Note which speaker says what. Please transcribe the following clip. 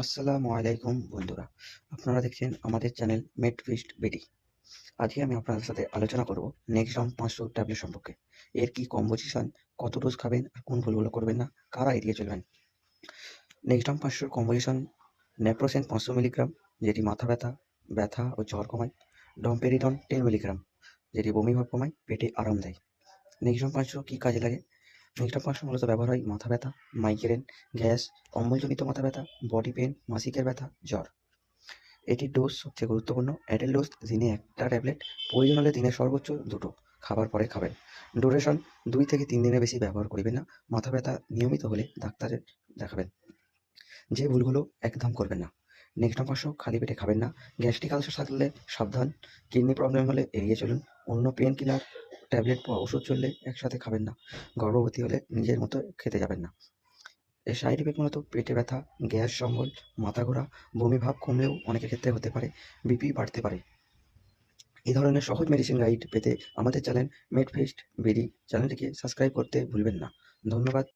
Speaker 1: আসসালামু আলাইকুম বন্ধুরা, আপনারা দেখছেন আমাদের চ্যানেল মেডফিস্ট বিডি। আজকে আমি আপনাদের সাথে আলোচনা করব নেক্সডাউন 500 ট্যাবলেট সম্পর্কে। এর কি কম্পোজিশন, কত ডোজ খাবেন আর কোন ভুলগুলো করবেন না, কারা এড়িয়ে চলবেন। নেক্সডাউন 500 কম্পোজিশন: নেপ্রোসেন 500 মিলিগ্রাম, যেটি মাথা ব্যথা, ব্যথা ও জ্বর কমায়। ডমপেরিডন 10 মিলিগ্রাম, যেটি বমিভাব কমায়, পেটে আরাম দেয়। নেক্সডাউন 500 কী কাজে লাগে? নেক্সডাউন 500 মূলত ব্যবহার হয় মাথা ব্যথা, মাইগ্রেন, গ্যাস, অম্বলজনিত মাথা ব্যথা, বডি পেন, মাসিকের ব্যথা, জ্বর। এটির ডোজ সবচেয়ে গুরুত্বপূর্ণ। অ্যাডাল্ট ডোজ দিনে 1টা ট্যাবলেট, প্রয়োজন হলে দিনে সর্বোচ্চ 2টো, খাবার পরে খাবেন। ডিউরেশন 2 থেকে 3 দিনের বেশি ব্যবহার করিবেন না। মাথা ব্যথা নিয়মিত হলে ডাক্তারের দেখাবেন। যে ভুলগুলো একদম করবেন না: নেক্সডাউন 500 খালি পেটে খাবেন না। গ্যাস্ট্রিক আলসার থাকলে সাবধান। কিডনি প্রবলেম হলে এড়িয়ে চলুন। অন্য পেন কিলার, ট্যাবলেট বা ওষুধ চললে একসাথে খাবেন না। গর্ভবতী হলে নিজের মতো খেতে যাবেন না। এর সাইড ইফেক্ট মূলত পেটে ব্যথা, গ্যাস অম্বল, মাথা ঘোরা, বমি ভাব কমলেও অনেকের ক্ষেত্রে হতে পারে। বিপি বাড়তে পারে। এই ধরনের সহজ মেডিসিন গাইড পেতে আমাদের চ্যানেল মেডফিস্ট বিডি চ্যানেলটিকে সাবস্ক্রাইব করতে ভুলবেন না। ধন্যবাদ।